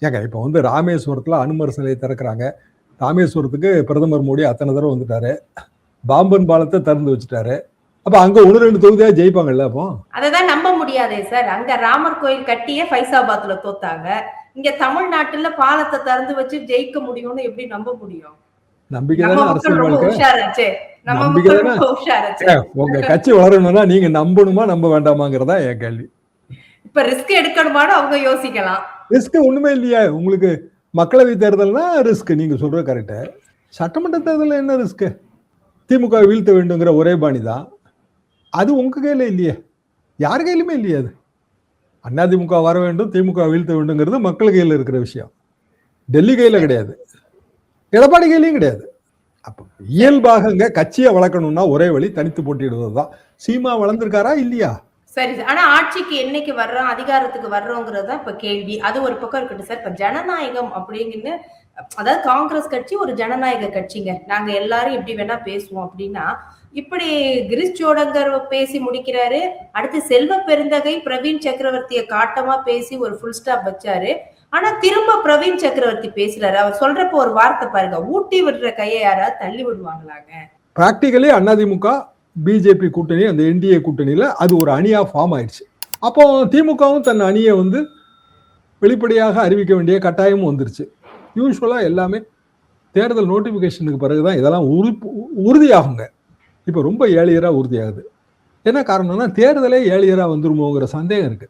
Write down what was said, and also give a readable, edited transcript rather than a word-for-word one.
ஏங்க இப்போ வந்து ராமேஸ்வரத்துல அனுமர் சிலையை திறக்கிறாங்க. ராமேஸ்வரத்துக்கு பிரதமர் மோடி அத்தனை தடவை வந்துட்டாரு. பாம்பன் பாலத்தை திறந்து வச்சுட்டாரு. அப்ப அங்க 1-2 தொகுதியா ஜெயிப்பாங்கல்ல அப்போ? அததான் நம்ப முடியாதே சார். அங்க ராமர் கோயில் கட்டியே ஃபைசாபாத்ல தோத்தாங்க. இங்க தமிழ்நாட்டுல பாலத்தை திறந்து வச்சு ஜெயிக்க முடியும்னு எப்படி நம்ப முடியும்? நம்பிக்கை நம்ம தானே மக்கள் அரசியல் ரொம்ப வாழ்க்கை. உஷாராச்சே. நம்ம நம்பிக்கை மக்கள் தானே. ரொம்ப உஷாராச்சே. உங்க கட்சி வளரணும்னா நீங்க நம்பணுமா நம்ப வேண்டாமாங்கிறதா என் கேள்வி. இப்ப ரிஸ்க் எடுக்கணுமான்னு அவங்க யோசிக்கலாம். ரிஸ்க் ஒண்ணுமே இல்லையா? உங்களுக்கு மக்களவை தேர்தல்னா ரிஸ்க், நீங்க சொல்றது கரெக்ட். சட்டமன்ற தேர்தல் என்ன ரிஸ்க்? திமுக வீழ்த்த வேண்டுங்கிற ஒரே பாணி தான். அது உங்க கையில இல்லையே, யார் கையிலுமே இல்லையே. அது அதிமுக வர வேண்டும், திமுக வீழ்த்த வேண்டுங்கிறது மக்கள் கையில் இருக்கிற விஷயம். டெல்லி கையில கிடையாது, எடப்பாடி கையிலையும் கிடையாது. அப்ப இயல்பாக கட்சியை வளர்க்கணும்னா ஒரே வழி தனித்து போட்டியிடுவதுதான். சீமா வளர்ந்திருக்காரா இல்லையா? சரி சார். ஆனா ஆட்சிக்கு என்னைக்கு வர்றோம், அதிகாரத்துக்கு வர்றோங்கிறது தான் இப்ப கேள்வி. அது ஒரு பக்கம் இருக்கட்டும் சார். இப்ப ஜனநாயகம் அப்படிங்கன்னு, அதாவது காங்கிரஸ் கட்சி ஒரு ஜனநாயக கட்சிங்க. நாங்க எல்லாரும் எப்படி வேணா பேசுவோம் அப்படின்னா, இப்படி கிரிஷ் சோடங்கர் பேசி முடிக்கிறாரு. அடுத்து செல்வ பெருந்தகை பிரவீன் சக்கரவர்த்திய காட்டமா பேசி ஒரு ஃபுல் ஸ்டாப் வச்சாரு. ஆனா திரும்ப பிரவீன் சக்கரவர்த்தி பேசுறாரு. அவர் சொல்றப்ப ஒரு வார்த்தை பாருங்க, ஊட்டி விடுற கையை யாராவது தள்ளி விடுவாங்களாங்க. பிராக்டிகலி அதிமுக பிஜேபி கூட்டணி, அந்த என்டிஏ கூட்டணியில அது ஒரு அணியா ஃபார்ம் ஆயிடுச்சு. அப்போ திமுகவும் தன் அணியை வந்து வெளிப்படையாக அறிவிக்க வேண்டிய கட்டாயமும் வந்துருச்சு. யூஸ்வலா எல்லாமே தேர்தல் நோட்டிபிகேஷனுக்கு பிறகுதான் இதெல்லாம் உறுதியாகுங்க. இப்ப ரொம்ப ஏழியரா உறுதியாகுது. என்ன காரணம்னா தேர்தலே ஏழியரா வந்துருமோங்கிற சந்தேகம் இருக்கு.